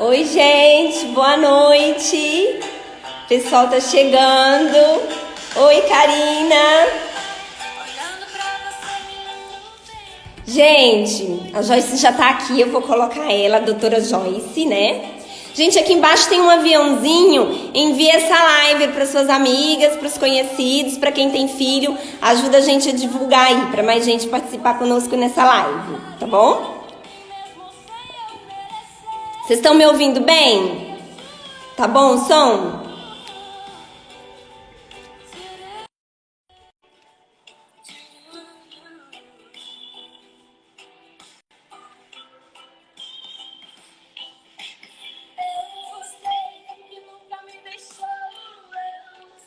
Oi, gente, boa noite. O pessoal tá chegando. Oi, Karina. Gente, a Joyce já tá aqui, eu vou colocar ela, a doutora Joyce, né? Gente, aqui embaixo tem um aviãozinho. Envia essa live para suas amigas, para os conhecidos, para quem tem filho. Ajuda a gente a divulgar aí, para mais gente participar conosco nessa live, tá bom? Vocês estão me ouvindo bem? Tá bom o som?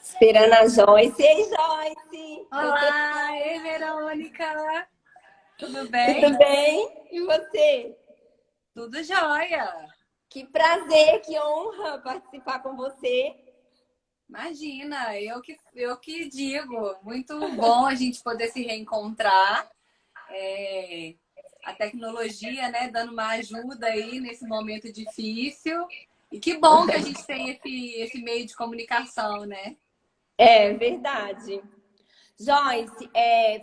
Esperando a Joyce. Ei, Joyce! Olá, ei, Verônica! Tudo bem? Tudo bem? E você? Tudo jóia! Que prazer, que honra participar com você. Imagina, eu que digo, muito bom a gente poder se reencontrar. A tecnologia, né, dando uma ajuda aí nesse momento difícil. E que bom que a gente tem esse meio de comunicação, né? É verdade. Joyce,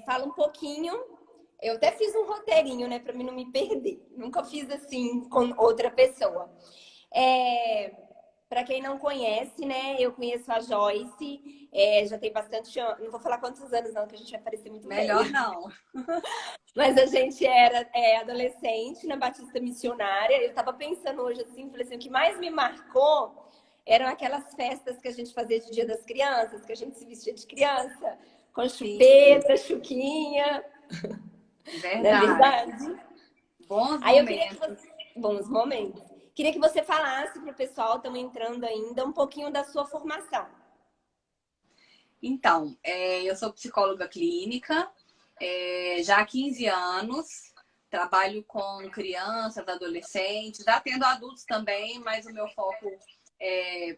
fala um pouquinho. Eu até fiz um roteirinho, né, para mim não me perder. Nunca fiz assim com outra pessoa. Para quem não conhece, né, eu conheço a Joyce. Já tem bastante anos. Não vou falar quantos anos, não, que a gente vai parecer muito Melhor velha. não. Mas a gente era adolescente na Batista Missionária. Eu tava pensando hoje assim, falei assim, o que mais me marcou eram aquelas festas que a gente fazia de Dia das Crianças, que a gente se vestia de criança, com chupeta, chuquinha, não é Verdade. verdade? Bons Aí eu queria que momentos. você... Bons momentos. Queria que você falasse para o pessoal, estamos entrando ainda, um pouquinho da sua formação. Então, eu sou psicóloga clínica, já há 15 anos, trabalho com crianças, adolescentes, atendo adultos também, mas o meu foco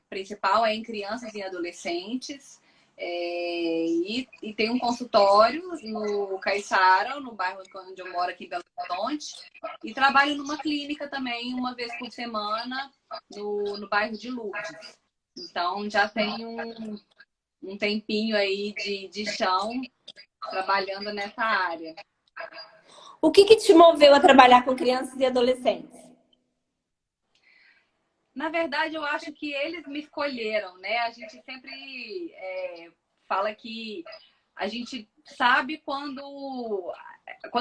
principal é em crianças e adolescentes. E tem um consultório no Caiçara, no bairro onde eu moro aqui em Belo Horizonte, e trabalho numa clínica também, uma vez por semana, no bairro de Lourdes. Então, já tenho um tempinho aí de chão trabalhando nessa área. O que te moveu a trabalhar com crianças e adolescentes? Na verdade, eu acho que eles me escolheram, né? A gente sempre fala que a gente sabe quando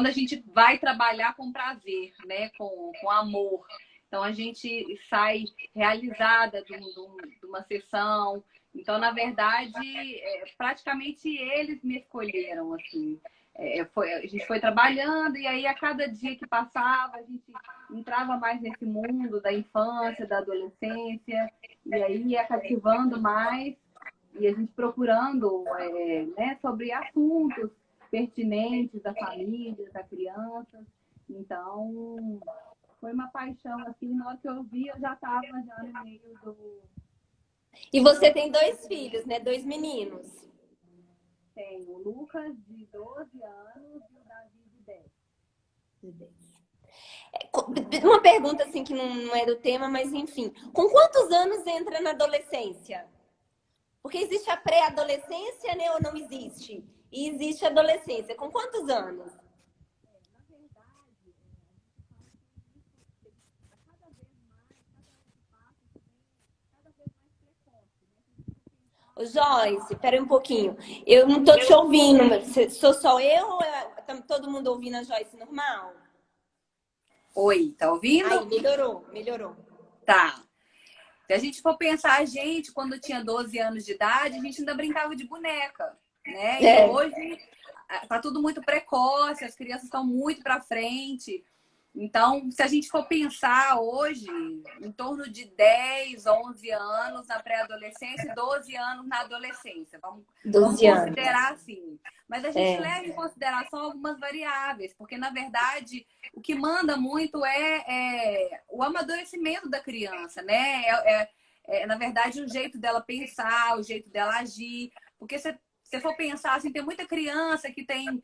a gente vai trabalhar com prazer, né? Com amor. Então, a gente sai realizada de uma sessão. Então, na verdade, praticamente eles me escolheram, assim. A gente foi trabalhando e aí a cada dia que passava a gente entrava mais nesse mundo da infância, da adolescência e aí ia cativando mais e a gente procurando né, sobre assuntos pertinentes da família, da criança. Então, foi uma paixão, assim, na hora que eu vi, eu já estava já no meio do... E você tem 2 filhos, né? 2 meninos. Tenho o Lucas, de 12 anos, e o Davi, de 10. Uma pergunta assim que não é do tema, mas enfim. Com quantos anos entra na adolescência? Porque existe a pré-adolescência, né? Ou não existe? E existe a adolescência. Com quantos anos? Na verdade, a gente fala que cada vez mais, cada ano que passa, tem cada vez mais precoce, né? Ô, Joyce, espera um pouquinho. Eu não tô te ouvindo. Sou só eu ou tá todo mundo ouvindo a Joyce normal? Oi, tá Aí, ouvindo? melhorou, melhorou. Tá. Se a gente for pensar, a gente, quando tinha 12 anos de idade, a gente ainda brincava de boneca, né? E É. hoje tá tudo muito precoce, as crianças estão muito para frente. Então, se a gente for pensar hoje, em torno de 10, 11 anos na pré-adolescência e 12 anos na adolescência. Vamos 12 anos. considerar assim. Mas a gente leva em consideração algumas variáveis, porque, na verdade, o que manda muito é o amadurecimento da criança, né? Na verdade, o jeito dela pensar, o jeito dela agir. Porque se for pensar, assim, tem muita criança que tem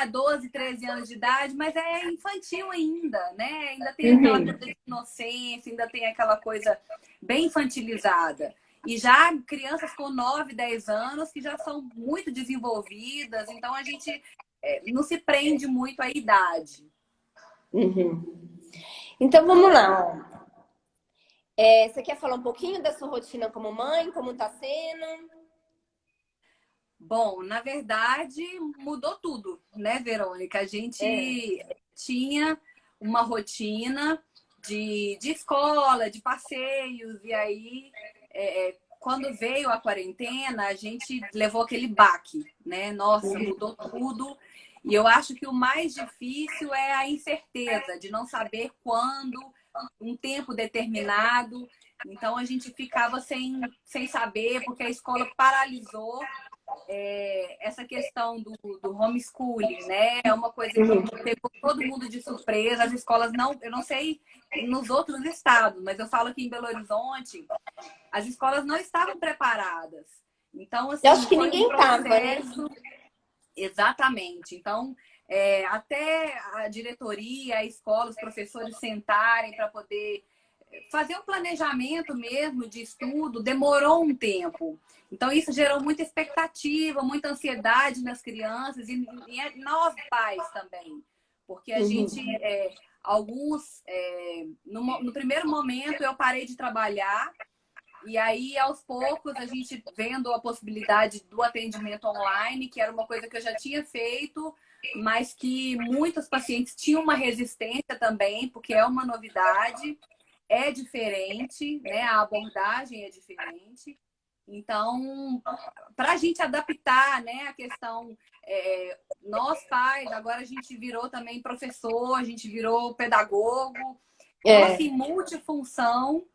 12, 13 anos de idade, mas é infantil ainda, né? Ainda tem aquela coisa de inocência, ainda tem aquela coisa bem infantilizada. E já crianças com 9, 10 anos que já são muito desenvolvidas, então a gente não se prende muito à idade. Então vamos lá, ó. Você quer falar um pouquinho da sua rotina como mãe, como tá sendo? Bom, na verdade, mudou tudo, né, Verônica? A gente tinha uma rotina de escola, de passeios, e aí, quando veio a quarentena, a gente levou aquele baque, né? Nossa, mudou tudo. E eu acho que o mais difícil é a incerteza de não saber quando, um tempo determinado. Então, a gente ficava sem saber, porque a escola paralisou. Essa questão do homeschooling, né? É uma coisa que pegou todo mundo de surpresa. As escolas não, eu não sei nos outros estados, mas eu falo aqui em Belo Horizonte, as escolas não estavam preparadas. Então, assim, Eu acho que foi ninguém um tava, né? processo. Exatamente. Então, até a diretoria, a escola, os professores sentarem para poder fazer um planejamento mesmo de estudo, demorou um tempo. Então, isso gerou muita expectativa, muita ansiedade nas crianças e nós pais também. Porque a gente, no primeiro momento, eu parei de trabalhar. E aí, aos poucos, a gente vendo a possibilidade do atendimento online, que era uma coisa que eu já tinha feito, mas que muitos pacientes tinham uma resistência também, porque é uma novidade, é diferente, né? A abordagem é diferente. Então, para a gente adaptar, né, a questão, nós pais, agora a gente virou também professor, a gente virou pedagogo, então, assim, multifunção.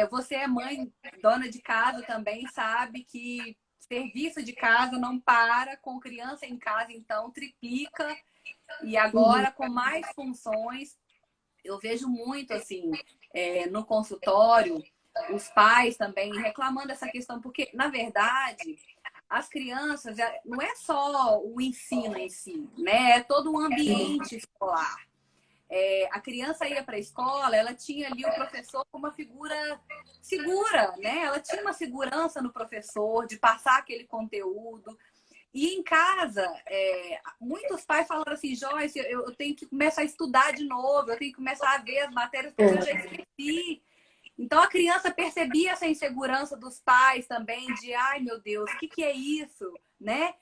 Você é mãe, dona de casa também, sabe que serviço de casa não para, com criança em casa, então triplica. E agora, com mais funções, eu vejo muito, assim, no consultório, os pais também reclamando dessa questão, porque, na verdade, as crianças, não é só o ensino em si, né? É todo um ambiente escolar. A criança ia para a escola, ela tinha ali o professor como uma figura segura, né? Ela tinha uma segurança no professor de passar aquele conteúdo. E em casa, muitos pais falaram assim, Joyce, eu tenho que começar a estudar de novo, eu tenho que começar a ver as matérias porque eu já esqueci. Então a criança percebia essa insegurança dos pais também, de ai meu Deus, o que é isso, né?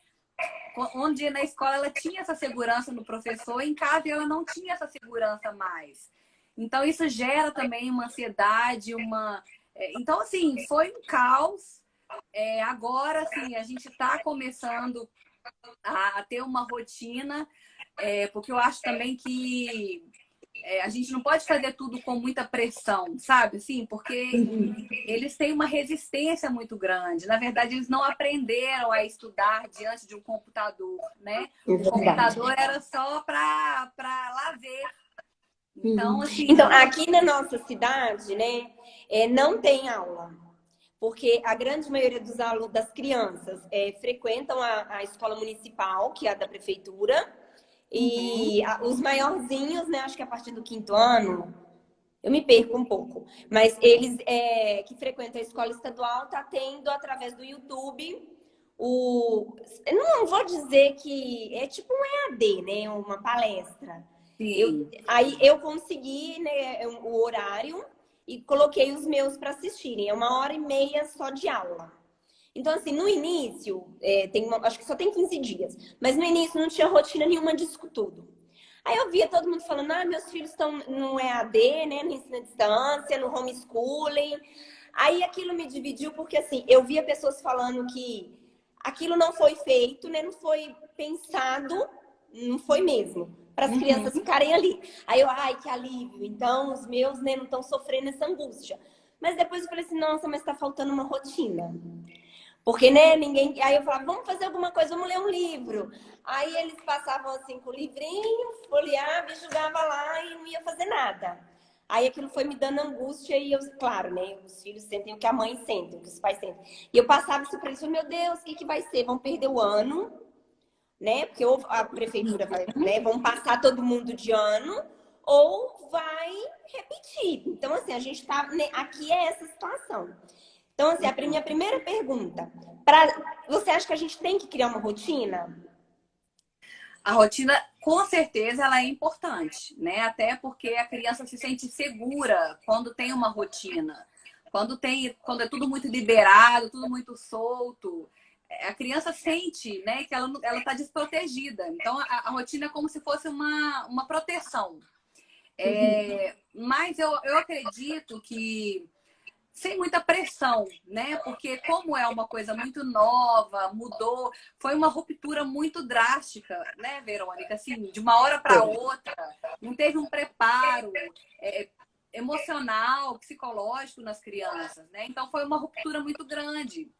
Onde na escola ela tinha essa segurança no professor, em casa ela não tinha essa segurança mais. Então isso gera também uma ansiedade, então assim, foi um caos. Agora assim, a gente está começando a ter uma rotina, porque eu acho também que a gente não pode fazer tudo com muita pressão, sabe? Assim, porque eles têm uma resistência muito grande. Na verdade, eles não aprenderam a estudar diante de um computador, né? O computador era só para lazer. Então, assim... Então, aqui na nossa cidade, né, não tem aula. Porque a grande maioria dos alunos, das crianças, frequentam a escola municipal, que é a da prefeitura. E os maiorzinhos, né, acho que a partir do 5º ano, eu me perco um pouco. Mas eles que frequentam a escola estadual tá tendo, através do YouTube, eu não vou dizer que é tipo um EAD, né, uma palestra. Aí eu consegui, né, o horário e coloquei os meus para assistirem. É 1h30 só de aula. Então, assim, no início, acho que só tem 15 dias, mas no início não tinha rotina nenhuma disso tudo. Aí eu via todo mundo falando, meus filhos estão no EAD, né, no ensino à distância, no homeschooling. Aí aquilo me dividiu, porque assim, eu via pessoas falando que aquilo não foi feito, né, não foi pensado, não foi mesmo, para as crianças ficarem ali. Aí eu, ai, que alívio, então os meus, né, não estão sofrendo essa angústia. Mas depois eu falei assim, nossa, mas está faltando uma rotina. Porque, né, ninguém... Aí eu falava, vamos fazer alguma coisa, vamos ler um livro. Aí eles passavam assim com o livrinho, folheava e jogava lá e não ia fazer nada. Aí aquilo foi me dando angústia e eu, claro, né? Os filhos sentem o que a mãe sente, o que os pais sentem. E eu passava isso para eles, meu Deus, o que vai ser? Vão perder o ano, né? Porque ou a prefeitura vai, né? Vão passar todo mundo de ano, ou vai repetir. Então, assim, a gente tá, né, aqui é essa situação. Então, assim, a minha primeira pergunta, você acha que a gente tem que criar uma rotina? A rotina, com certeza, ela é importante, né? Até porque a criança se sente segura quando tem uma rotina. Quando é tudo muito liberado, tudo muito solto, a criança sente, né, que ela está desprotegida. Então, a rotina é como se fosse uma proteção. Mas eu acredito que sem muita pressão, né? Porque como é uma coisa muito nova, mudou, foi uma ruptura muito drástica, né, Verônica? Assim, de uma hora para outra, não teve um preparo emocional, psicológico nas crianças, né? Então foi uma ruptura muito grande.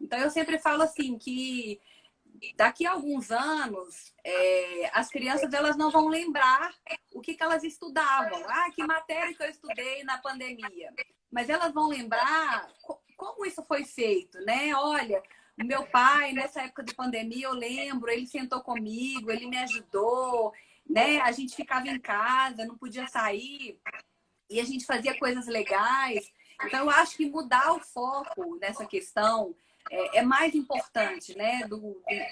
Então eu sempre falo assim que daqui a alguns anos, as crianças elas não vão lembrar o que elas estudavam. Ah, que matéria que eu estudei na pandemia. Mas elas vão lembrar como isso foi feito, né? Olha, o meu pai, nessa época de pandemia, eu lembro, ele sentou comigo, ele me ajudou, né? A gente ficava em casa, não podia sair, e a gente fazia coisas legais. Então, eu acho que mudar o foco nessa questão é mais importante, né?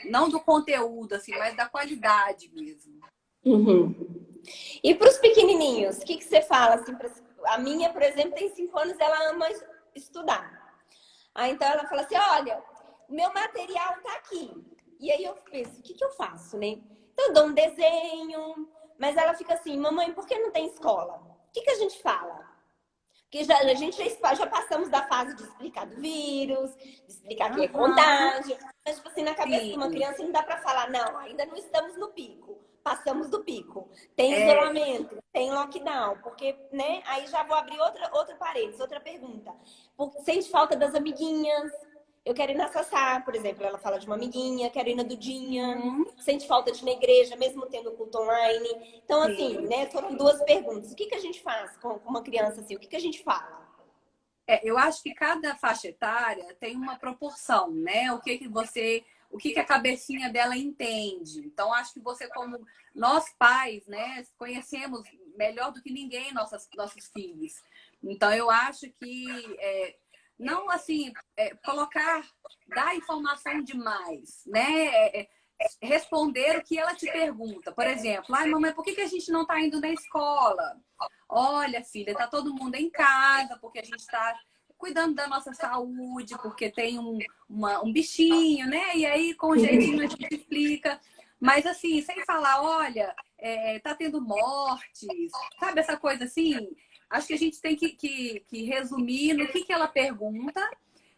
Não do conteúdo, assim, mas da qualidade mesmo. Uhum. E para os pequenininhos, o que você fala? Assim, a minha, por exemplo, tem 5 anos, ela ama estudar. Aí, então, ela fala assim, olha, o meu material tá aqui. E aí eu penso, o que eu faço, né? Então, eu dou um desenho, mas ela fica assim, mamãe, por que não tem escola? O que a gente fala? Porque a gente já passamos da fase de explicar do vírus, de explicar que é contágio. Mas, tipo assim, na cabeça de uma criança não dá para falar, não, ainda não estamos no pico. Passamos do pico. Tem isolamento, tem lockdown. Porque, né? Aí já vou abrir outra parede, outra pergunta. Sente falta das amiguinhas? Eu quero ir na Sassá, por exemplo. Ela fala de uma amiguinha, quero ir na Dudinha. Sente falta de ir na igreja, mesmo tendo culto online. Então, assim, né? Foram 2 perguntas. O que a gente faz com uma criança assim? O que a gente fala? Eu acho que cada faixa etária tem uma proporção, né? O que a cabecinha dela entende. Então, acho que você, como nós pais, né, conhecemos melhor do que ninguém nossos filhos. Então, eu acho que não assim dar informação demais, né? Responder o que ela te pergunta. Por exemplo, ai, mamãe, por que a gente não está indo na escola? Olha, filha, tá todo mundo em casa, porque a gente está cuidando da nossa saúde, porque tem um bichinho, né? E aí, com jeitinho, a gente explica. Mas assim, sem falar, olha, tá tendo mortes, sabe? Essa coisa assim. Acho que a gente tem que resumir no que ela pergunta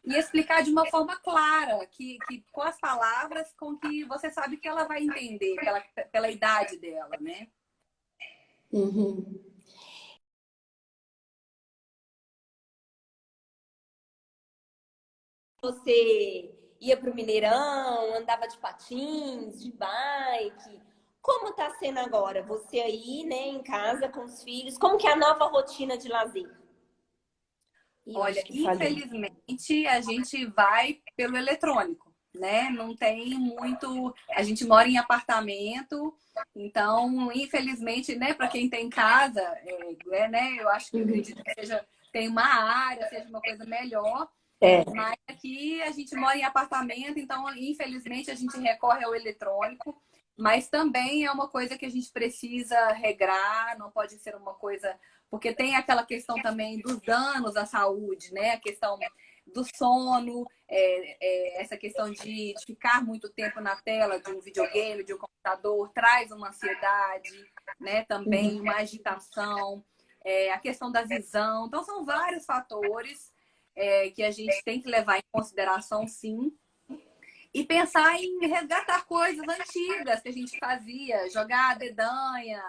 e explicar de uma forma clara, com as palavras com que você sabe que ela vai entender pela idade dela, né? Uhum. Você ia para o Mineirão, andava de patins, de bike. Como está sendo agora? Você aí, né, em casa com os filhos. Como que é a nova rotina de lazer? Olha, infelizmente a gente vai pelo eletrônico, né? Não tem muito. A gente mora em apartamento, então, infelizmente, né, para quem tem casa, né? Eu acho que eu acredito que tem uma área, seja uma coisa melhor. Mas aqui a gente mora em apartamento, então, infelizmente, a gente recorre ao eletrônico. Mas também é uma coisa que a gente precisa regrar, não pode ser uma coisa. Porque tem aquela questão também dos danos à saúde, né? A questão do sono, essa questão de ficar muito tempo na tela de um videogame, de um computador, traz uma ansiedade, né? Também uma agitação, a questão da visão. Então, são vários fatores que a gente tem que levar em consideração, sim. E pensar em resgatar coisas antigas que a gente fazia, jogar a dedanha,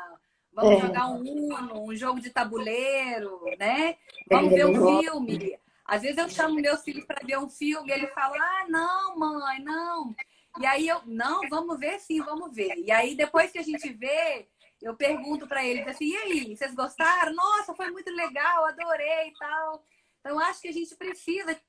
vamos jogar um Uno, um jogo de tabuleiro, né? Vamos ver um filme. Às vezes eu chamo meus filhos para ver um filme e ele fala, ah, não, mãe, não. E aí não, vamos ver sim, vamos ver. E aí depois que a gente vê, eu pergunto para eles assim, e aí, vocês gostaram? Nossa, foi muito legal, adorei e tal. Então, acho que a gente precisa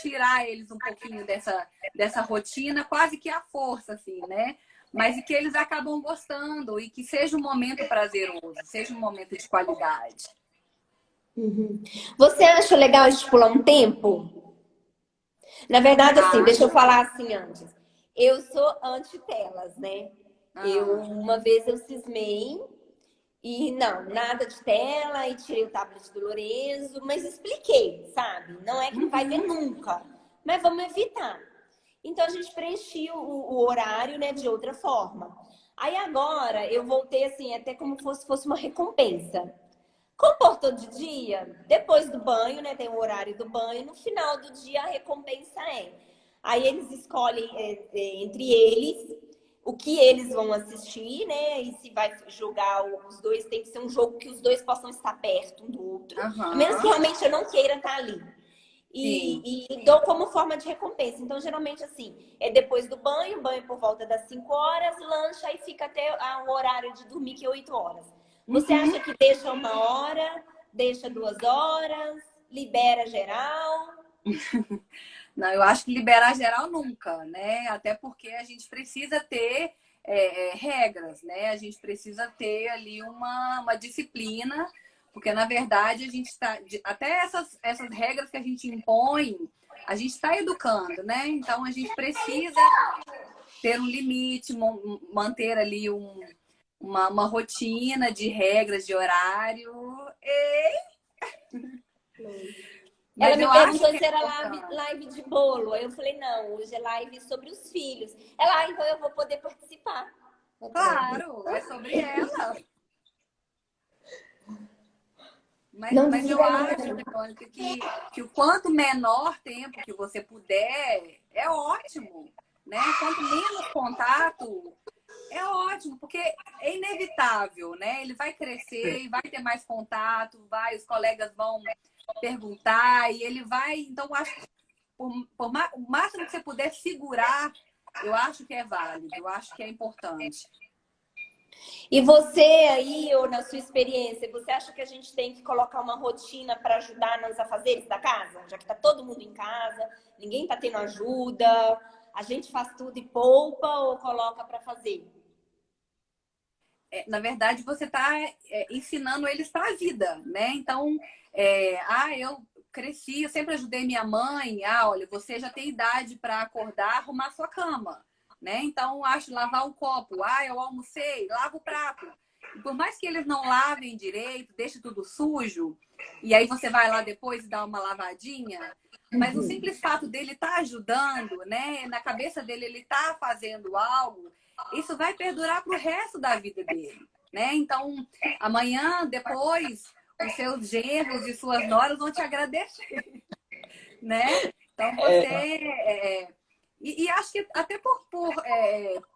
tirar eles um pouquinho dessa rotina, quase que à força, assim, né? Mas e que eles acabam gostando e que seja um momento prazeroso, seja um momento de qualidade. Uhum. Você acha legal estipular um tempo? Na verdade, assim, deixa eu Acho. falar assim antes. Eu sou anti-telas, né? Ah, Uma vez eu cismei e não, nada de tela e tirei o tablet do Lorenzo, mas expliquei, sabe? Não é que não vai ver uhum, nunca, mas vamos evitar. Então a gente preenchia o horário, né, de outra forma. Aí agora eu voltei assim, até como fosse uma recompensa. Comportou de dia, depois do banho, né? Tem o horário do banho. No final do dia, a recompensa é. Aí eles escolhem entre eles o que eles vão assistir, né? E se vai jogar os dois, tem que ser um jogo que os dois possam estar perto um do outro. A menos que aham, realmente eu não queira estar ali. sim. E dou como forma de recompensa. Então, geralmente, assim, é depois do banho, banho por volta das 5 horas, lancha e fica até o horário de dormir, que é 8 horas. Você Uhum. acha que deixa 1 hora, deixa 2 horas, libera geral? Não, eu acho que liberar geral nunca, né? Até porque a gente precisa ter regras, né? A gente precisa ter ali uma disciplina, porque na verdade a gente está. Até essas regras que a gente impõe, a gente está educando, né? Então a gente precisa ter um limite, manter ali uma rotina de regras, de horário. Ela Mas me eu acho perguntou que é se era importante. live de bolo. Aí eu falei, não, hoje é live sobre os filhos. Ela, então eu vou poder participar. Eu falei, Claro, é sobre ela. não Mas eu desliga não. acho, Verônica, que o quanto menor tempo que você puder, é ótimo, né? Quanto menos contato, é ótimo, porque é inevitável, né? Ele vai crescer e vai ter mais contato, os colegas vão perguntar e ele vai. Então, eu acho que o máximo que você puder segurar, eu acho que é válido, eu acho que é importante. E você aí, ou na sua experiência, você acha que a gente tem que colocar uma rotina para ajudar nos afazeres da casa? Já que está todo mundo em casa, ninguém está tendo ajuda, a gente faz tudo e poupa ou coloca para fazer? Na verdade, você está ensinando eles para a vida, né? Então, eu cresci, eu sempre ajudei minha mãe. Ah, olha, você já tem idade para acordar, arrumar sua cama, né? Então, acho lavar o copo. Ah, eu almocei, lava o prato. E por mais que eles não lavem direito, deixe tudo sujo, e aí você vai lá depois e dá uma lavadinha. Mas o simples fato dele estar ajudando, né? Na cabeça dele ele está fazendo algo, isso vai perdurar para o resto da vida dele, né? Então, amanhã, depois, os seus genros e suas noras vão te agradecer, né? Então, você... e acho que até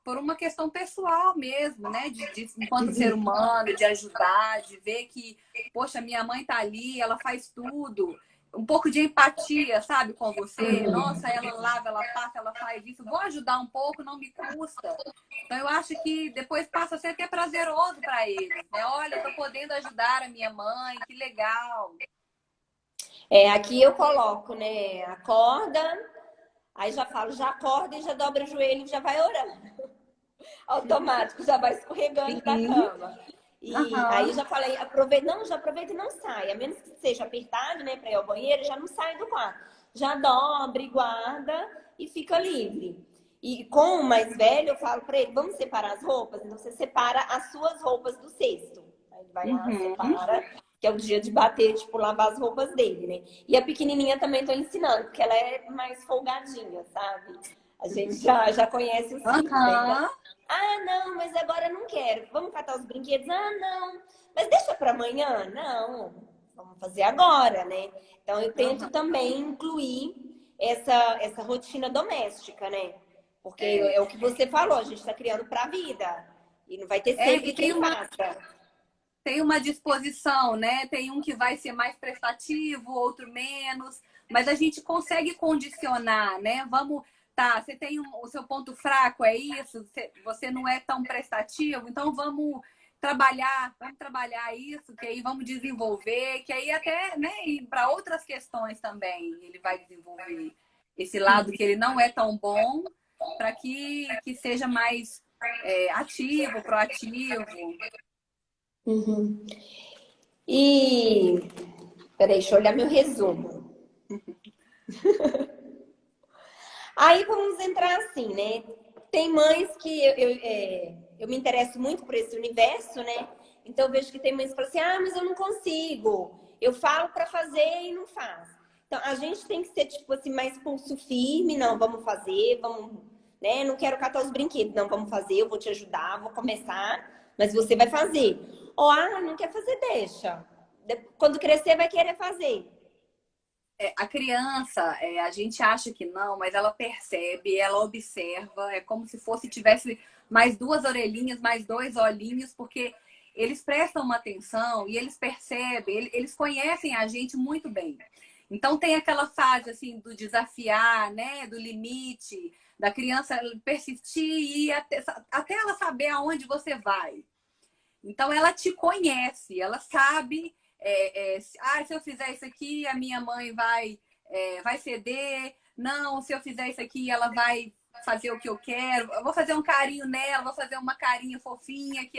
por uma questão pessoal mesmo, né? Enquanto ser humano, de ajudar, de ver que, poxa, minha mãe tá ali, ela faz tudo. Um pouco de empatia, sabe, com você. Nossa, ela lava, ela passa, ela faz isso. Vou ajudar um pouco, não me custa. Então, eu acho que depois passa a ser até prazeroso para eles, né? Olha, eu tô podendo ajudar a minha mãe, que legal. Aqui eu coloco, né? Acorda, aí já falo, já acorda e já dobra o joelho e já vai orando. Automático, já vai escorregando da Sim, cama. E aí aham, já falei, aproveita, não, já aproveita e não sai. A menos que seja apertado, né, para ir ao banheiro, já não sai do quarto. Já dobra e guarda e fica livre. E com o mais velho, eu falo para ele, vamos separar as roupas? Então você separa as suas roupas do cesto. Aí ele vai lá, uhum. separa, que é o dia de bater, tipo, lavar as roupas dele, né? E a pequenininha também tô ensinando, porque ela é mais folgadinha, sabe? A gente já conhece os filhos, né? Então, Aham. ah, não, mas agora eu não quero. Vamos catar os brinquedos? Ah, não. Mas deixa para amanhã? Não. Vamos fazer agora, né? Então eu tento Aham. também incluir essa rotina doméstica, né? Porque É. é o que você falou, a gente está criando para a vida. E não vai ter E sempre quem faça. tem uma disposição, né? Tem um que vai ser mais prestativo, outro menos, mas a gente consegue condicionar, né? Vamos, tá, você tem o seu ponto fraco, é isso? Você não é tão prestativo, então vamos vamos trabalhar isso, que aí vamos desenvolver, que aí até, né, e para outras questões também ele vai desenvolver esse lado que ele não é tão bom, para que seja mais ativo, proativo. Uhum. E peraí, deixa eu olhar meu resumo. Aí vamos entrar assim, né? Tem mães que eu me interesso muito por esse universo, né? Então eu vejo que tem mães que falam assim: ah, mas eu não consigo. Eu falo para fazer e não faz. Então a gente tem que ser tipo assim mais pulso firme, não, vamos fazer, vamos, né? Não quero catar os brinquedos, não, vamos fazer, eu vou te ajudar, vou começar, mas você vai fazer. Ou ah, não quer fazer, deixa. Quando crescer vai querer fazer. A criança, a gente acha que não, mas ela percebe, ela observa, é como se tivesse mais duas orelhinhas, mais dois olhinhos, porque eles prestam uma atenção e eles percebem, eles conhecem a gente muito bem. Então tem aquela fase assim do desafiar, né, do limite, da criança persistir e ir até ela saber aonde você vai. Então ela te conhece, ela sabe, se eu fizer isso aqui, a minha mãe vai ceder. Não, se eu fizer isso aqui, ela vai fazer o que eu quero. Eu vou fazer um carinho nela, vou fazer uma carinha fofinha que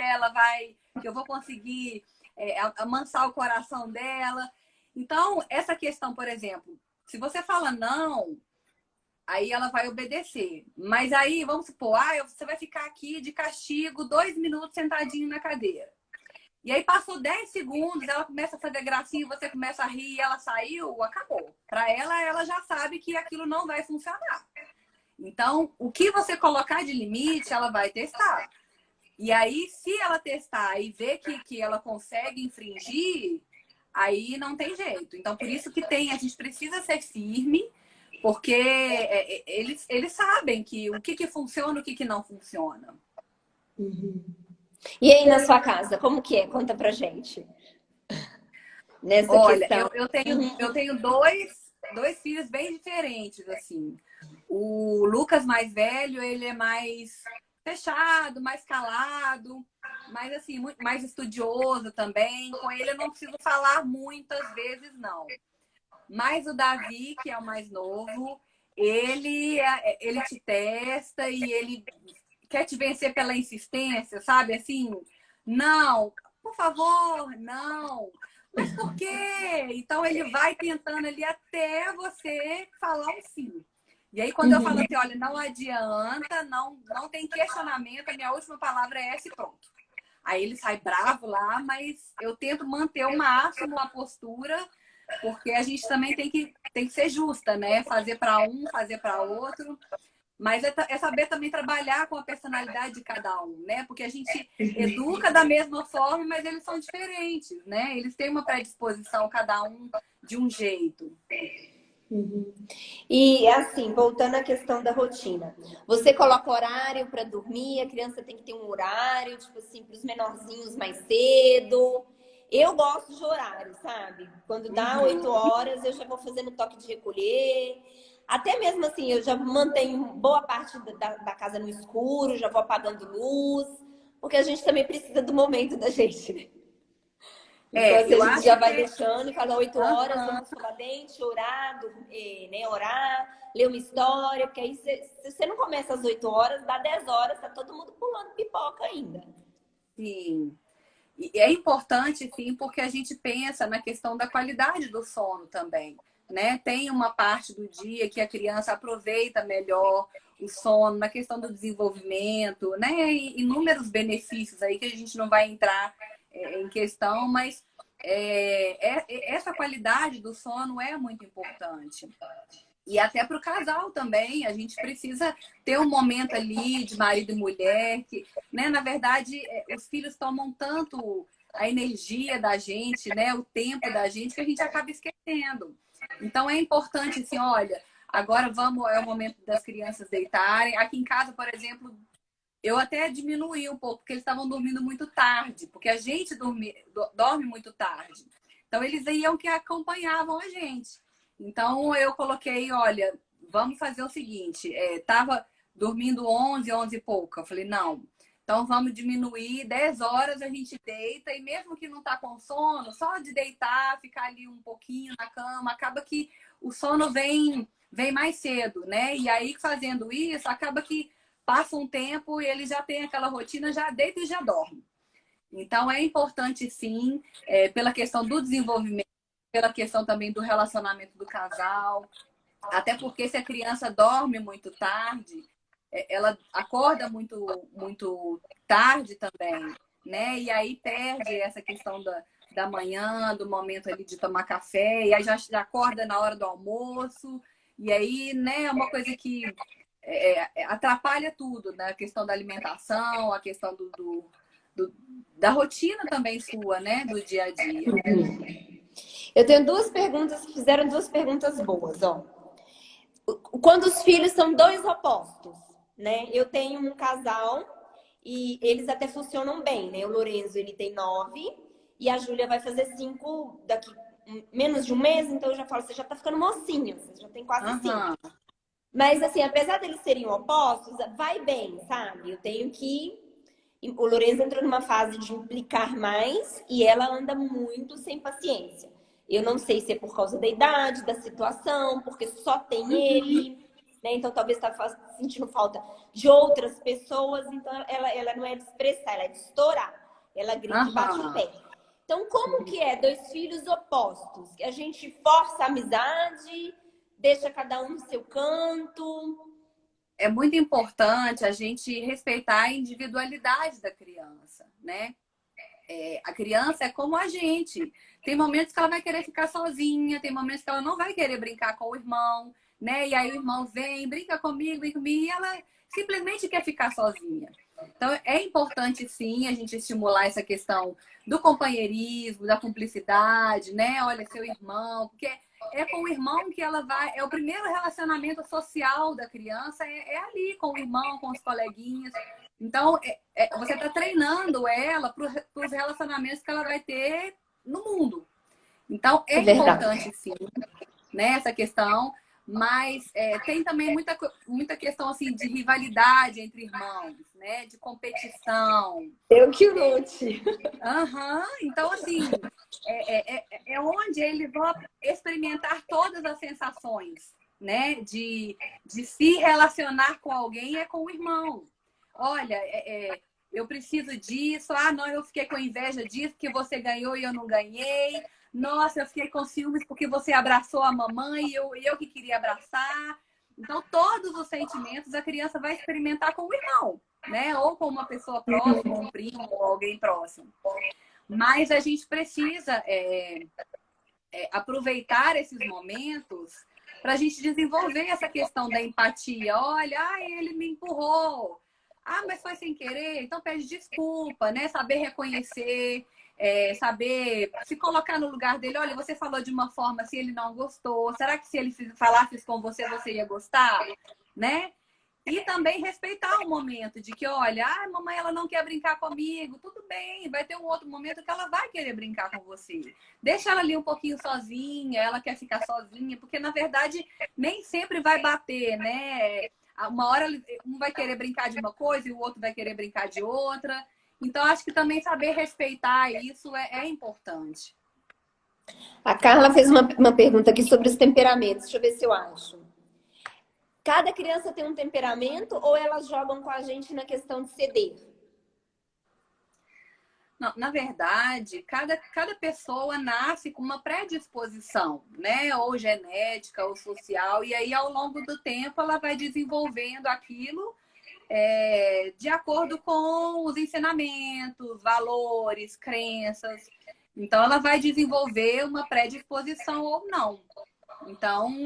eu vou conseguir amansar o coração dela. Então, essa questão, por exemplo, se você fala não, aí ela vai obedecer. Mas aí, vamos supor, você vai ficar aqui de castigo 2 minutos sentadinho na cadeira. E aí passou 10 segundos, ela começa a fazer gracinha, você começa a rir e ela saiu, acabou. Para ela já sabe que aquilo não vai funcionar. Então, o que você colocar de limite, ela vai testar. E aí, se ela testar e ver que ela consegue infringir, aí não tem jeito. Então, por isso que a gente precisa ser firme, porque eles sabem o que funciona, o que não funciona. Uhum. E aí na sua casa, como que é? Conta pra gente. Nessa Olha, questão. eu tenho dois filhos bem diferentes, assim. O Lucas mais velho, ele é mais fechado, mais calado, mais assim, muito mais estudioso também. Com ele eu não preciso falar muitas vezes, não. Mas o Davi, que é o mais novo, ele te testa e ele quer te vencer pela insistência, sabe? Assim, não, por favor, não. Mas por quê? Então ele vai tentando ali até você falar um sim. E aí quando eu falo assim, olha, não adianta, não tem questionamento, a minha última palavra é essa e pronto. Aí ele sai bravo lá, mas eu tento manter o máximo a postura, porque a gente também tem que ser justa, né? Fazer para um, fazer para outro. Mas é saber também trabalhar com a personalidade de cada um, né? Porque a gente educa da mesma forma, mas eles são diferentes, né? Eles têm uma predisposição, cada um, de um jeito. Uhum. E assim, voltando à questão da rotina, você coloca horário para dormir, a criança tem que ter um horário, tipo assim, para os menorzinhos mais cedo. Eu gosto de horário, sabe? Quando dá 8 horas, eu já vou fazendo toque de recolher. Até mesmo assim, eu já mantenho boa parte da casa no escuro, já vou apagando luz, porque a gente também precisa do momento da gente, né? Então, assim, a Eu gente acho já vai que deixando e fala 8 horas, vamos escovar dente, orar, né, orar, ler uma história, porque aí se você não começa às 8 horas, dá 10 horas, tá todo mundo pulando pipoca ainda. sim. E é importante, sim, porque a gente pensa na questão da qualidade do sono também, né? Tem uma parte do dia que a criança aproveita melhor o sono, na questão do desenvolvimento, né? E inúmeros benefícios aí que a gente não vai entrar em questão, mas essa qualidade do sono é muito importante. E até para o casal também, a gente precisa ter um momento ali de marido e mulher, que, né, na verdade, os filhos tomam tanto a energia da gente, né, o tempo da gente, que a gente acaba esquecendo. Então é importante, assim, olha, agora é o momento das crianças deitarem. Aqui em casa, por exemplo, eu até diminuí um pouco, porque eles estavam dormindo muito tarde, porque a gente dorme muito tarde. Então eles iam que acompanhavam a gente. Então eu coloquei, olha, vamos fazer o seguinte, tava dormindo 11 e pouco. Eu falei, não, Então vamos diminuir, 10 horas a gente deita, e mesmo que não tá com sono, só de deitar, ficar ali um pouquinho na cama, acaba que o sono vem mais cedo, né? E aí fazendo isso, acaba que passa um tempo e ele já tem aquela rotina, já deita e já dorme. Então é importante sim, pela questão do desenvolvimento, pela questão também do relacionamento do casal, até porque se a criança dorme muito tarde, ela acorda muito tarde também, né? E aí perde essa questão da manhã, do momento ali de tomar café, e aí já acorda na hora do almoço, e aí, né, é uma coisa que atrapalha tudo, né? A questão da alimentação, a questão da rotina também sua, né? Do dia a dia. Eu tenho duas perguntas que fizeram duas perguntas boas, ó. Quando os filhos são dois opostos, né? Eu tenho um casal e eles até funcionam bem, né? O Lorenzo, ele tem 9 e a Júlia vai fazer 5 daqui menos de um mês, então eu já falo, você já tá ficando mocinho, você já tem quase 5. Mas assim, apesar deles serem opostos, vai bem, sabe? Eu tenho que... O Lorenzo entrou numa fase de implicar mais e ela anda muito sem paciência. Eu não sei se é por causa da idade, da situação, porque só tem ele, né? Então talvez está sentindo falta de outras pessoas. Então ela não é de expressar, ela é de estourar. Ela grita e bate o pé. Então como que é dois filhos opostos? Que a gente força a amizade, deixa cada um no seu canto. É muito importante a gente respeitar a individualidade da criança, né? A criança é como a gente. Tem momentos que ela vai querer ficar sozinha, tem momentos que ela não vai querer brincar com o irmão, né? E aí o irmão vem, brinca comigo, e ela simplesmente quer ficar sozinha. Então é importante sim a gente estimular essa questão do companheirismo, da cumplicidade, né? Olha, seu irmão, porque é com o irmão que ela vai, é o primeiro relacionamento social da criança, é ali com o irmão, com os coleguinhas. Então, você está treinando ela para os relacionamentos que ela vai ter no mundo. Então, é importante, sim, né, essa questão, mas tem também muita questão assim, de rivalidade entre irmãos, né, de competição. Eu que lute. Então, assim, é onde eles vão experimentar todas as sensações, né, de se relacionar com alguém com o irmão. Olha, eu preciso disso. Ah, não, eu fiquei com inveja disso, porque você ganhou e eu não ganhei. Nossa, eu fiquei com ciúmes porque você abraçou a mamãe e eu que queria abraçar. Então, todos os sentimentos a criança vai experimentar com o irmão, né? Ou com uma pessoa próxima, um primo ou alguém próximo. Mas a gente precisa aproveitar esses momentos para a gente desenvolver essa questão da empatia. Olha, ele me empurrou. Ah, mas foi sem querer, então pede desculpa, né? Saber reconhecer, saber se colocar no lugar dele. Olha, você falou de uma forma, se ele não gostou, será que se ele falasse isso com você, você ia gostar? Né? E também respeitar o momento de que, olha, mamãe, ela não quer brincar comigo. Tudo bem, vai ter um outro momento que ela vai querer brincar com você. Deixa ela ali um pouquinho sozinha, ela quer ficar sozinha, porque, na verdade, nem sempre vai bater, né? Uma hora um vai querer brincar de uma coisa e o outro vai querer brincar de outra. Então, acho que também saber respeitar isso é importante. A Carla fez uma pergunta aqui sobre os temperamentos. Deixa eu ver se eu acho. Cada criança tem um temperamento ou elas jogam com a gente na questão de ceder? Não, na verdade, cada pessoa nasce com uma predisposição, né? Ou genética, ou social, e aí ao longo do tempo ela vai desenvolvendo aquilo de acordo com os ensinamentos, valores, crenças. Então ela vai desenvolver uma predisposição ou não. Então,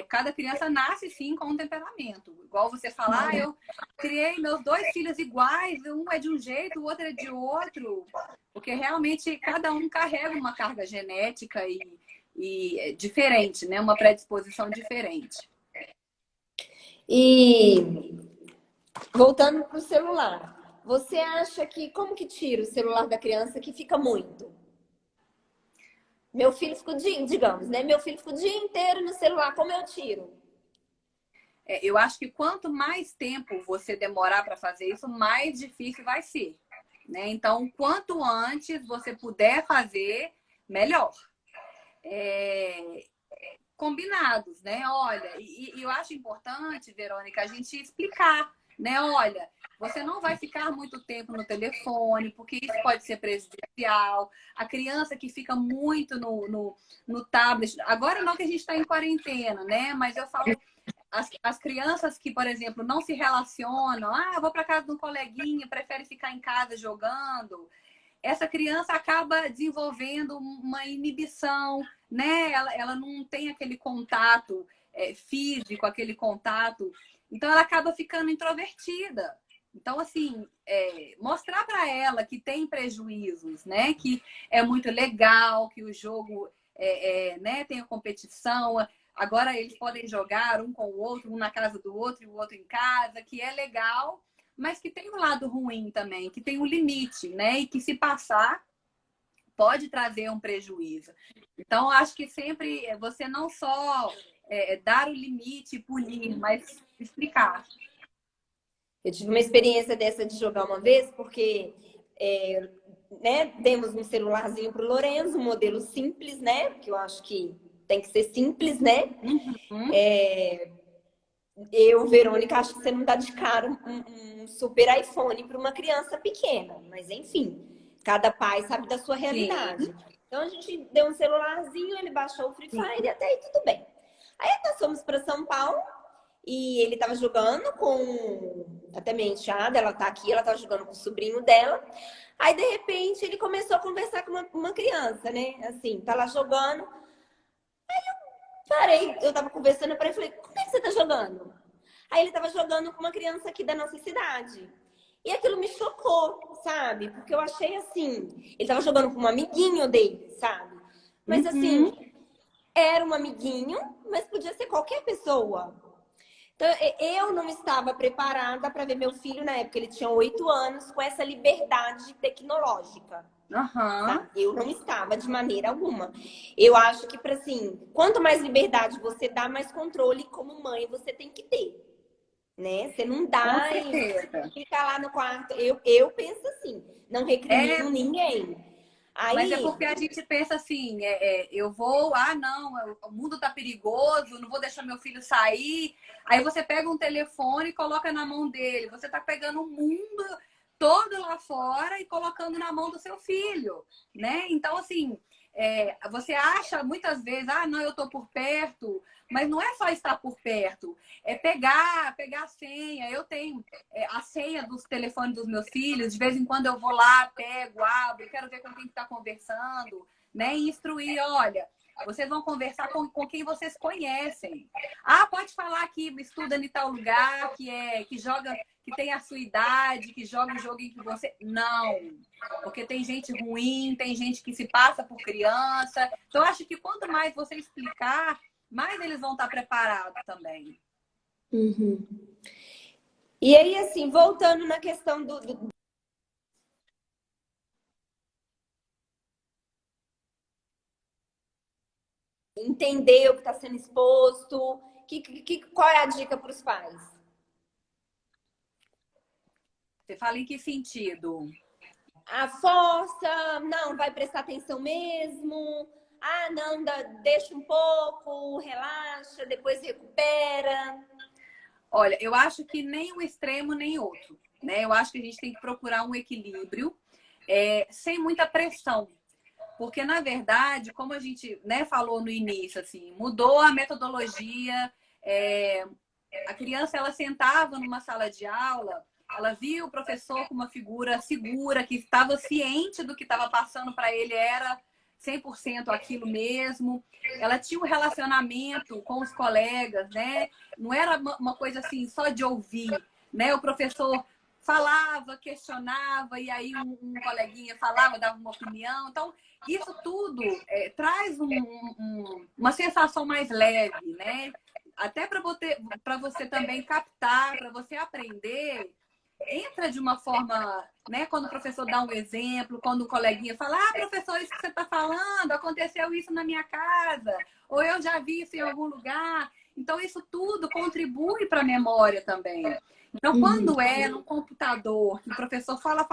cada criança nasce sim com um temperamento. Igual você falar, eu criei meus 2 filhos iguais, um é de um jeito, o outro é de outro. Porque realmente cada um carrega uma carga genética e diferente, né? Uma predisposição diferente. E voltando para o celular, você acha que como que tira o celular da criança que fica muito? Meu filho fica o dia, digamos, né? Meu filho fica o dia inteiro no celular, como eu tiro? eu acho que quanto mais tempo você demorar para fazer isso, mais difícil vai ser, né? Então, quanto antes você puder fazer, melhor. Combinados, né? Olha, e eu acho importante, Verônica, a gente explicar, né? Olha, você não vai ficar muito tempo no telefone, porque isso pode ser prejudicial. A criança que fica muito no tablet, agora não que a gente está em quarentena, né? Mas eu falo, as crianças que, por exemplo, não se relacionam, eu vou para casa de um coleguinha, prefere ficar em casa jogando, essa criança acaba desenvolvendo uma inibição, né? Ela não tem aquele contato físico, aquele contato. Então, ela acaba ficando introvertida. Então, assim, mostrar para ela que tem prejuízos, né? Que é muito legal, que o jogo né? Tem a competição. Agora, eles podem jogar um com o outro, um na casa do outro e o outro em casa, que é legal, mas que tem um lado ruim também, que tem um limite, né? E que se passar pode trazer um prejuízo. Então, acho que sempre você não só dar o limite e punir, mas explicar. Eu tive uma experiência dessa de jogar uma vez, porque né, demos um celularzinho para o Lorenzo, um modelo simples, né? Porque eu acho que tem que ser simples, né? Uhum. Eu, Verônica, acho que você não dá de cara um super iPhone para uma criança pequena. Mas, enfim, cada pai sabe da sua realidade. Sim. Então, a gente deu um celularzinho, ele baixou o Free Fire e até aí tudo bem. Aí, nós fomos para São Paulo e ele estava jogando com... Até minha enteada, ela tá aqui, ela estava jogando com o sobrinho dela. Aí, de repente, ele começou a conversar com uma criança, né? Assim, tá lá jogando. Parei, eu tava conversando, eu parei e falei, como é que você tá jogando? Aí ele tava jogando com uma criança aqui da nossa cidade. E aquilo me chocou, sabe? Porque eu achei assim, ele tava jogando com um amiguinho dele, sabe? Mas assim, era um amiguinho, mas podia ser qualquer pessoa. Então, eu não estava preparada para ver meu filho na época, ele tinha 8 anos, com essa liberdade tecnológica. Uhum. Eu não estava de maneira alguma. Eu acho que, para assim, quanto mais liberdade você dá, mais controle como mãe você tem que ter, né? Você não Com dá certeza. e ficar lá no quarto. Eu penso assim, não recrimino ninguém. Mas é Aí, porque a gente pensa assim, eu vou, não, o mundo tá perigoso, não vou deixar meu filho sair. Aí você pega um telefone e coloca na mão dele. Você tá pegando o mundo todo lá fora e colocando na mão do seu filho, né? Então, assim, você acha muitas vezes, não, eu tô por perto, mas não é só estar por perto, é pegar a senha. Eu tenho a senha dos telefones dos meus filhos, de vez em quando eu vou lá, pego, abro, quero ver com quem está conversando, né? E instruir, olha, vocês vão conversar com quem vocês conhecem. Pode falar que estuda em tal lugar, que joga, que tem a sua idade, que joga o jogo em que você... Não, porque tem gente ruim, tem gente que se passa por criança. Então, eu acho que quanto mais você explicar, mais eles vão estar preparados também. uhum. E aí, assim, voltando na questão do entender o que está sendo exposto, qual é a dica para os pais? Você fala em que sentido? Força, não, vai prestar atenção mesmo. Não, deixa um pouco, relaxa, depois recupera. Olha, eu acho que nem um extremo nem outro, né? Eu acho que a gente tem que procurar um equilíbrio, sem muita pressão. Porque, na verdade, como a gente, né, falou no início, assim, mudou a metodologia. A criança, ela sentava numa sala de aula, ela via o professor com uma figura segura, que estava ciente do que estava passando para ele, era 100% aquilo mesmo. Ela tinha um relacionamento com os colegas, né? Não era uma coisa assim, só de ouvir, né? O professor falava, questionava, e aí um coleguinha falava, dava uma opinião. Então, isso tudo traz uma sensação mais leve, né? Até para você também captar, para você aprender, entra de uma forma, né? Quando o professor dá um exemplo, quando o coleguinha fala, professor, isso que você está falando, aconteceu isso na minha casa, ou eu já vi isso em algum lugar. Então, isso tudo contribui para a memória também. Então, quando é no computador, que o professor fala,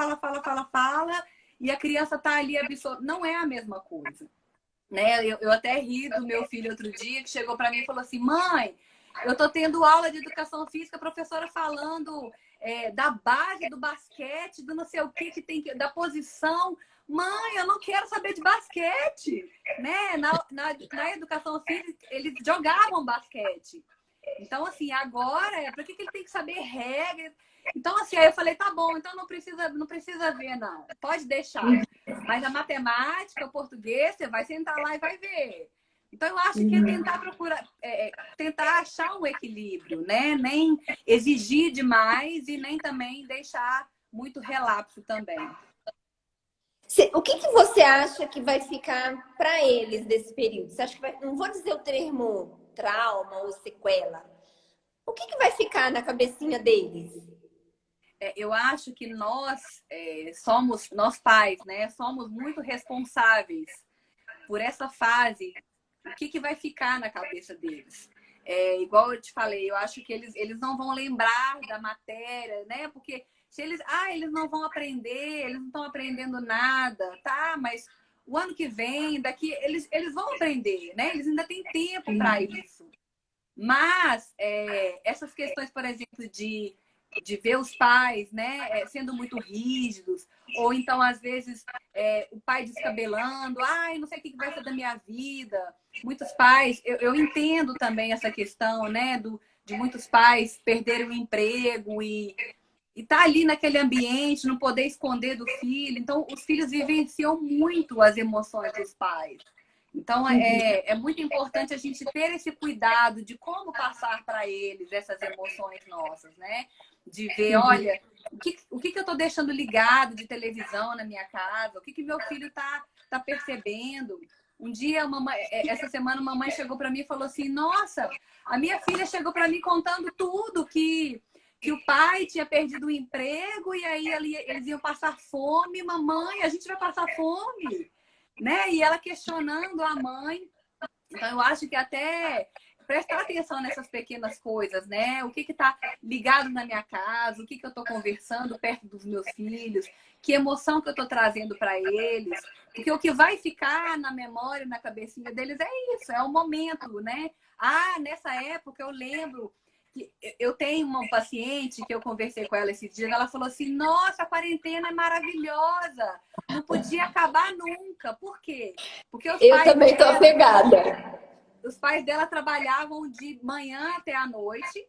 e a criança está ali absorvendo, não é a mesma coisa. Né? Eu até ri do meu filho outro dia, que chegou para mim e falou assim, mãe, eu tô tendo aula de educação física, a professora falando da base do basquete, do não sei o que tem que, da posição. Mãe, eu não quero saber de basquete. Né? Na educação física, eles jogavam basquete. Então, assim, agora, para que ele tem que saber regras? Então, assim, aí eu falei, tá bom, então não precisa ver, não. Pode deixar. Mas a matemática, o português, você vai sentar lá e vai ver. Então, eu acho que é tentar procurar, tentar achar um equilíbrio, né? Nem exigir demais e nem também deixar muito relapso também. O que você acha que vai ficar para eles desse período? Você acha que vai, não vou dizer o termo trauma ou sequela. O que vai ficar na cabecinha deles? Eu acho que nós nós pais, né, somos muito responsáveis por essa fase. O que vai ficar na cabeça deles? Igual eu te falei, eu acho que eles não vão lembrar da matéria, né? Porque se eles não vão aprender, eles não estão aprendendo nada, tá? Mas o ano que vem, daqui, eles vão aprender, né? Eles ainda têm tempo para isso. Mas essas questões, por exemplo, de ver os pais, né, sendo muito rígidos, ou então, às vezes, o pai descabelando, ai, não sei o que vai ser da minha vida. Muitos pais, eu entendo também essa questão, né, de muitos pais perderem o emprego e tá ali naquele ambiente, não poder esconder do filho. Então, os filhos vivenciam muito as emoções dos pais. Então, é muito importante a gente ter esse cuidado de como passar para eles essas emoções nossas, né? De ver, olha, o que eu estou deixando ligado de televisão na minha casa? O que meu filho tá percebendo? Um dia, essa semana, a mamãe chegou para mim e falou assim, nossa, a minha filha chegou para mim contando tudo que o pai tinha perdido o emprego e aí eles iam passar fome. Mamãe, a gente vai passar fome? Né? E ela questionando a mãe. Então, eu acho que até prestar atenção nessas pequenas coisas, né? O que está ligado na minha casa, o que eu estou conversando perto dos meus filhos, que emoção que eu estou trazendo para eles. Porque o que vai ficar na memória, na cabecinha deles é isso, é o momento, né? Ah, nessa época eu lembro que eu tenho uma paciente que eu conversei com ela esse dia, ela falou assim, nossa, a quarentena é maravilhosa, não podia acabar nunca. Por quê? Porque eu também tô apegada. Os pais dela trabalhavam de manhã até a noite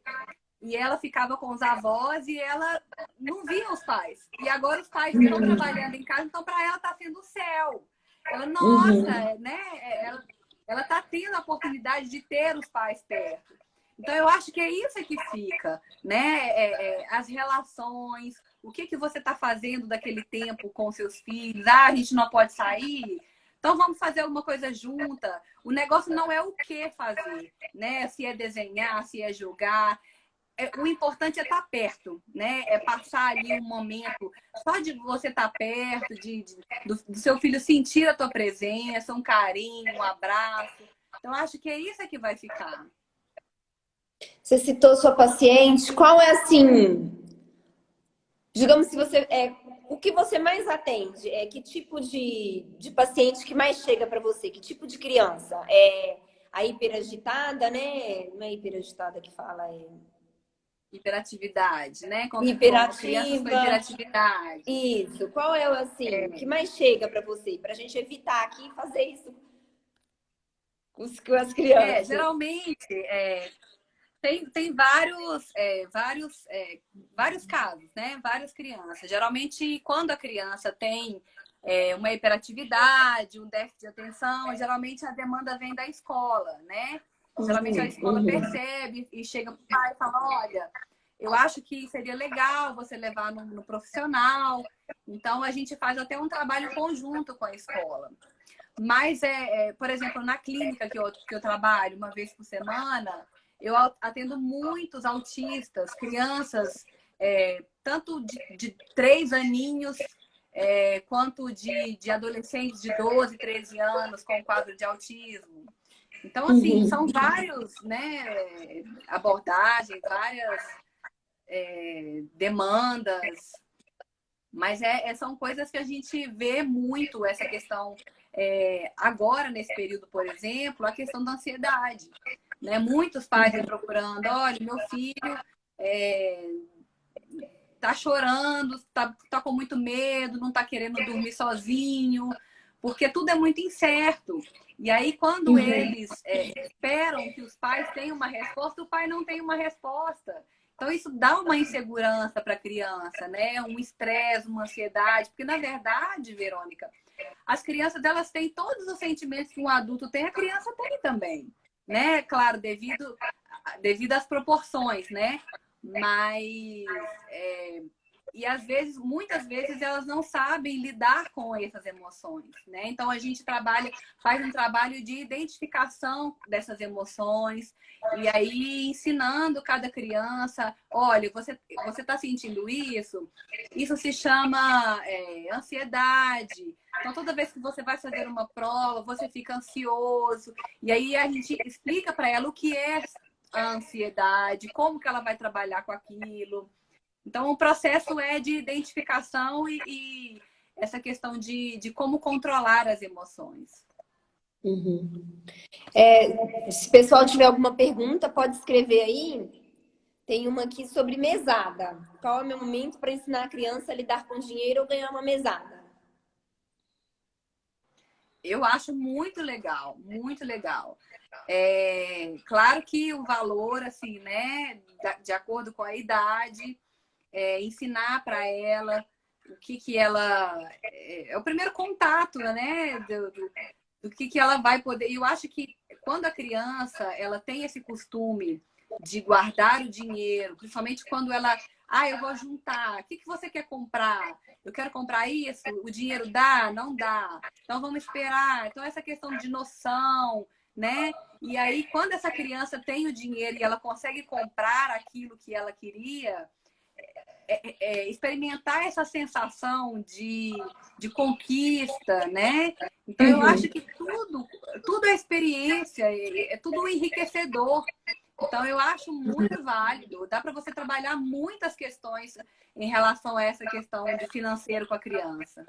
e ela ficava com os avós e ela não via os pais. E agora os pais estão trabalhando em casa, então para ela está sendo o céu. Ela, nossa, né? Ela está tendo a oportunidade de ter os pais perto. Então, eu acho que é isso que fica, né? As relações, o que você está fazendo daquele tempo com seus filhos. Ah, a gente não pode sair? Então, vamos fazer alguma coisa junta. O negócio não é o que fazer, né? Se é desenhar, se é jogar. O importante é estar perto, né? É passar ali um momento só de você estar perto, do seu filho sentir a tua presença, um carinho, um abraço. Então, acho que é isso que vai ficar. Você citou sua paciente. Qual é assim? Digamos se você o que você mais atende? Que tipo de paciente que mais chega para você? Que tipo de criança? É a hiperagitada, né? Não é hiperagitada que fala, hiperatividade, né? Hiperativa. Crianças com hiperatividade. Isso. Qual é assim o que mais chega para você? Para a gente evitar aqui fazer isso com as crianças. Geralmente tem vários casos, né? Várias crianças. Geralmente, quando a criança tem uma hiperatividade, um déficit de atenção, geralmente a demanda vem da escola, né? Geralmente a escola percebe e chega para o pai e fala, olha, eu acho que seria legal você levar no profissional. Então, a gente faz até um trabalho conjunto com a escola. Mas, por exemplo, na clínica que eu trabalho uma vez por semana, eu atendo muitos autistas, crianças, tanto de 3 aninhos, quanto de adolescentes de 12, 13 anos com quadro de autismo. Então, assim, são vários, né, abordagens, várias demandas, mas são coisas que a gente vê muito essa questão agora, nesse período, por exemplo, a questão da ansiedade. Né? Muitos pais vêm procurando, olha, meu filho tá chorando, tá com muito medo, não tá querendo dormir sozinho, porque tudo é muito incerto. E aí, quando eles esperam que os pais tenham uma resposta, o pai não tem uma resposta. Então, isso dá uma insegurança para a criança, né? Um estresse, uma ansiedade. Porque, na verdade, Verônica, as crianças elas têm todos os sentimentos que um adulto tem, a criança tem também. Né? Claro, devido às proporções, né? Mas e às vezes, muitas vezes, elas não sabem lidar com essas emoções, né? Então a gente faz um trabalho de identificação dessas emoções e aí ensinando cada criança, olha, você está sentindo isso? Isso se chama ansiedade. Então toda vez que você vai fazer uma prova, você fica ansioso e aí a gente explica para ela o que é a ansiedade, como que ela vai trabalhar com aquilo. Então, o processo é de identificação e essa questão de como controlar as emoções. Se o pessoal tiver alguma pergunta, pode escrever aí. Tem uma aqui sobre mesada. Qual é o meu momento para ensinar a criança a lidar com dinheiro ou ganhar uma mesada? Eu acho muito legal, muito legal. Claro que o valor, assim, né, de acordo com a idade, ensinar para ela o que ela... É o primeiro contato, né, do que ela vai poder... E eu acho que quando a criança ela tem esse costume de guardar o dinheiro, principalmente quando ela... Ah, eu vou juntar. O que você quer comprar? Eu quero comprar isso. O dinheiro dá? Não dá. Então, vamos esperar. Então, essa questão de noção, né? E aí, quando essa criança tem o dinheiro e ela consegue comprar aquilo que ela queria, experimentar essa sensação de conquista, né? Então, eu acho que tudo é experiência, é tudo enriquecedor. Então, eu acho muito válido. Dá para você trabalhar muitas questões em relação a essa questão de financeiro com a criança.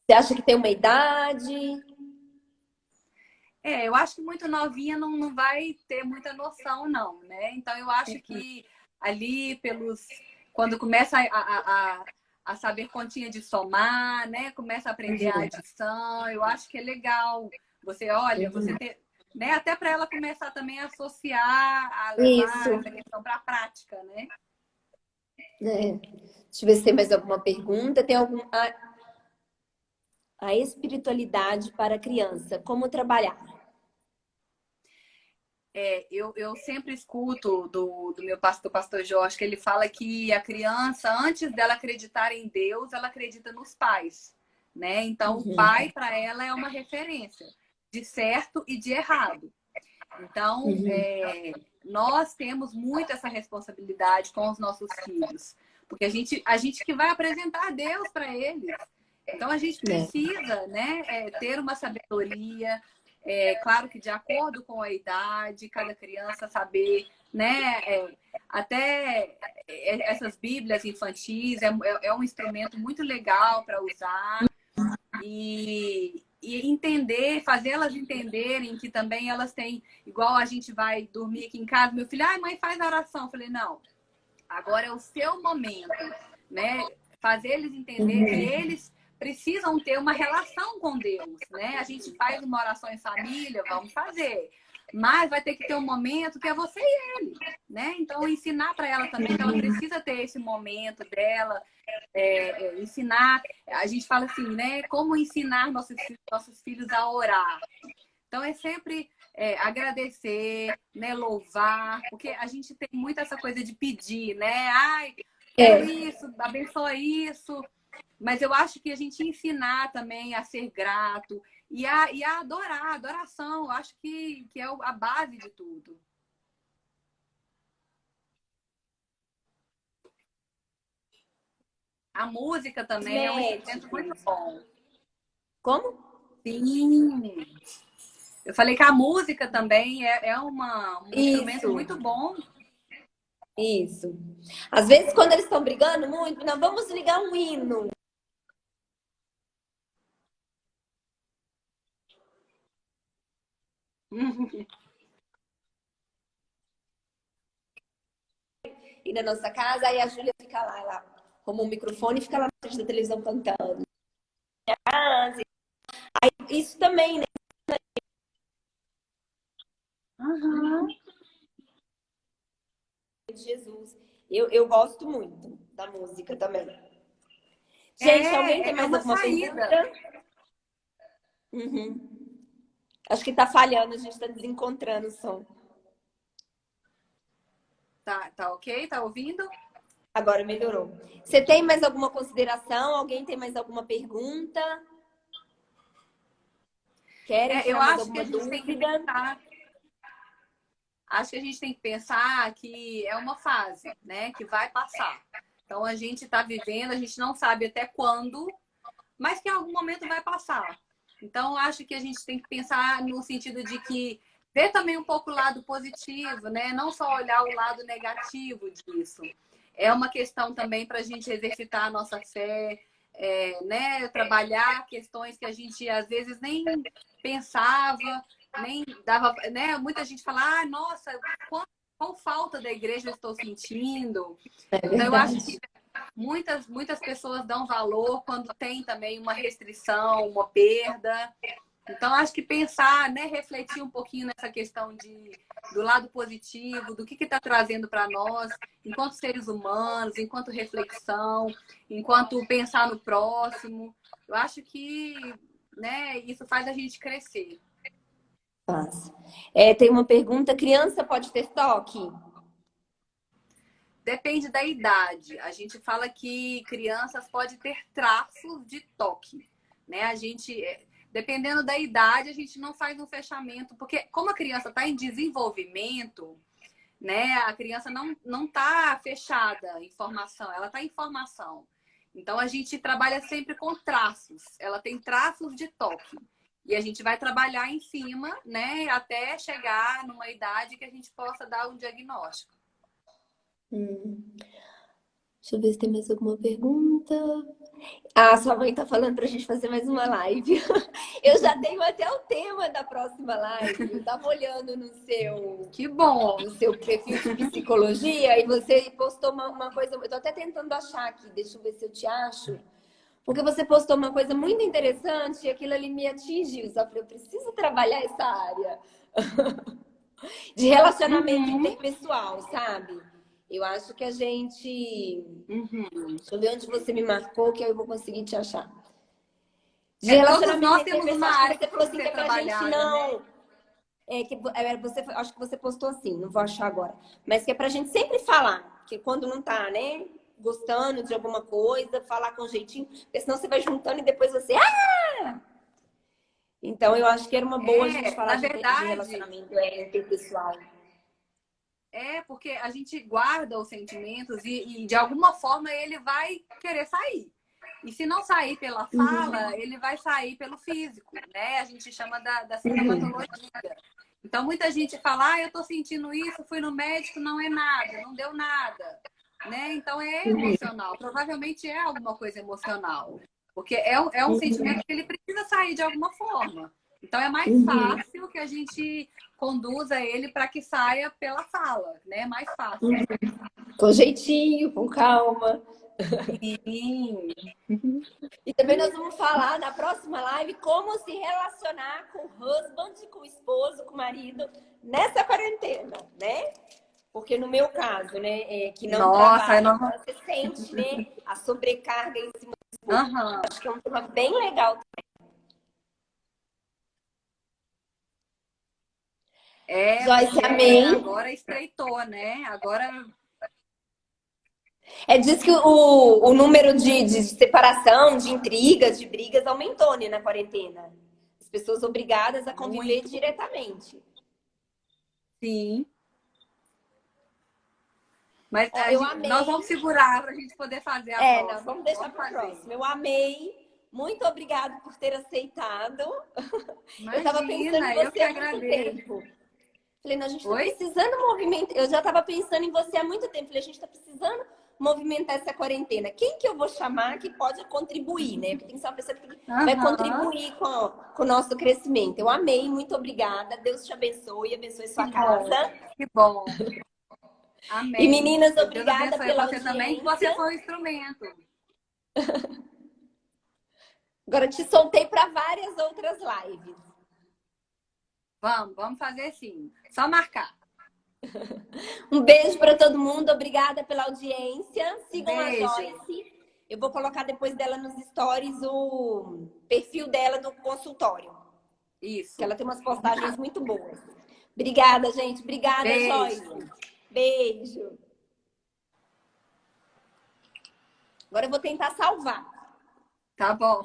Você acha que tem uma idade? Eu acho que muito novinha não vai ter muita noção, não, né? Então, eu acho que ali quando começa a saber continha de somar, né? Começa a aprender a adição, eu acho que é legal. Você ter, né? Até para ela começar também a associar, a levar essa questão para a prática, né? Deixa eu ver se tem mais alguma pergunta. Tem algum... A espiritualidade para a criança, como trabalhar? Eu sempre escuto do meu pastor Jorge, que ele fala que a criança, antes dela acreditar em Deus, ela acredita nos pais, né? Então, o pai, para ela, é uma referência de certo e de errado. Então, nós temos muito essa responsabilidade com os nossos filhos, porque a gente que vai apresentar Deus para eles. Então, a gente precisa, né, ter uma sabedoria, claro que de acordo com a idade, cada criança saber, né, até essas bíblias infantis é um instrumento muito legal para usar e entender, fazer elas entenderem que também elas têm, igual a gente vai dormir aqui em casa, meu filho, ai, mãe, faz a oração. Eu falei, não, agora é o seu momento, né? Fazer eles entender que eles precisam ter uma relação com Deus, né? A gente faz uma oração em família, vamos fazer. Mas vai ter que ter um momento que é você e ele, né? Então, ensinar para ela também que ela precisa ter esse momento dela, ensinar. A gente fala assim, né? Como ensinar nossos filhos a orar. Então, é sempre agradecer, né? Louvar, porque a gente tem muito essa coisa de pedir, né? Ai, quero isso, abençoa isso. Mas eu acho que a gente ensinar também a ser grato e a adorar, a adoração, eu acho que é a base de tudo. A música também é um instrumento muito bom. Como? Sim. Eu falei que a música também um instrumento Isso, muito bom. isso. Às vezes, quando eles estão brigando muito, não, vamos ligar um hino. E na nossa casa, aí a Júlia fica lá, ela arruma um microfone e fica lá na frente da televisão cantando. Isso também, né? Uhum. De Jesus. Eu gosto muito da música também. Gente, alguém tem É mais uma alguma saída. pergunta? Uhum. Acho que tá falhando, a gente tá desencontrando o som. Tá ok? Tá ouvindo? Agora melhorou. Você tem mais alguma consideração? Alguém tem mais alguma pergunta? Querem Eu tirar mais acho que alguma a gente tem que dúvida? pensar. Acho que a gente tem que pensar que é uma fase, né? Que vai passar. Então a gente está vivendo, a gente não sabe até quando, mas que em algum momento vai passar. Então acho que a gente tem que pensar no sentido de que ver também um pouco o lado positivo, né? Não só olhar o lado negativo disso. É uma questão também para a gente exercitar a nossa fé, né? Trabalhar questões que a gente às vezes nem pensava, nem dava, né? Muita gente fala, ah, nossa, qual falta da igreja eu estou sentindo. É Então eu acho que verdade. muitas pessoas dão valor quando tem também uma restrição, uma perda. Então, acho que pensar, né, refletir um pouquinho nessa questão do lado positivo, do que está trazendo para nós, enquanto seres humanos, enquanto reflexão, enquanto pensar no próximo. Eu acho que, né, isso faz a gente crescer. Faz. Tem uma pergunta: criança pode ter toque? Depende da idade. A gente fala que crianças podem ter traços de toque, né? Dependendo da idade, a gente não faz um fechamento, porque como a criança está em desenvolvimento, né? A criança não está fechada em formação, ela está em formação. Então a gente trabalha sempre com traços. Ela tem traços de toque. E a gente vai trabalhar em cima, né? Até chegar numa idade que a gente possa dar um diagnóstico. Deixa eu ver se tem mais alguma pergunta. Ah, sua mãe tá falando pra gente fazer mais uma live. Eu já tenho até o tema da próxima live. Eu tava olhando Que bom! no seu perfil de psicologia e você postou uma coisa. Eu tô até tentando achar aqui, deixa eu ver se eu te acho. Porque você postou uma coisa muito interessante e aquilo ali me atingiu. Só falei, eu preciso trabalhar essa área de relacionamento Uhum, interpessoal, sabe? Eu acho que a gente. uhum. Deixa eu ver onde você me marcou, que eu vou conseguir te achar. De Todos relacionamento nós temos uma interpessoal, acho que área que você falou precisa assim que ser é pra gente trabalhada, né? não. Acho que você postou assim, não vou achar agora. Mas que é pra gente sempre falar, que quando não tá, né, gostando de alguma coisa, falar com jeitinho, porque senão você vai juntando e depois você. Ah! Então eu acho que era uma boa a gente falar Na de verdade, relacionamento interpessoal. porque a gente guarda os sentimentos e de alguma forma ele vai querer sair. E se não sair pela fala, ele vai sair pelo físico, né? A gente chama da sintomatologia. Então, muita gente fala, ah, eu tô sentindo isso, fui no médico, não é nada, não deu nada, né? Então, é emocional. Provavelmente é alguma coisa emocional. Porque é um sentimento que ele precisa sair de alguma forma. Então, é mais fácil que a gente conduza ele para que saia pela fala, né? Mais fácil. Com jeitinho, com calma. Sim. E também nós vamos falar na próxima live como se relacionar com o husband, com o esposo, com o marido nessa quarentena, né? Porque no meu caso, né, que não Nossa, eu trabalha, não. então você sente, né, a sobrecarga em cima do esposo. Aham. Acho que é um tema bem legal. Joyce, Porque amém. agora estreitou, né? Agora. Diz que o número de separação, de intrigas, de brigas aumentou, né, na quarentena. As pessoas obrigadas a conviver Muito. diretamente. Sim. Mas Ó, eu nós amei. vamos segurar para a gente poder fazer a próxima. Não, vamos deixar Vamos para o fazer. próximo. Eu amei muito obrigada por ter aceitado. Imagina, Eu estava pensando em eu você que há muito agradeço. tempo. Falei, não, a gente está Oi? precisando movimentar. Eu já estava pensando em você há muito tempo. Falei, a gente está precisando movimentar essa quarentena. Quem que eu vou chamar que pode contribuir, né? Porque tem que ser uma pessoa que vai Aham, contribuir com o nosso crescimento. Eu amei, muito obrigada. Deus te abençoe, abençoe que sua bom, casa. que bom. E Amém. meninas, Que Deus obrigada abençoe pela você também, que você audiência. foi o instrumento. Agora te soltei para várias outras lives. Vamos fazer sim. Só marcar. Um beijo para todo mundo, obrigada pela audiência. Sigam a Beijo. Joyce. Eu vou colocar depois dela nos stories o perfil dela do consultório, que Isso. ela tem umas postagens muito boas. Obrigada, gente. Obrigada, Joyce. Beijo. Beijo. Agora eu vou tentar salvar. Tá bom.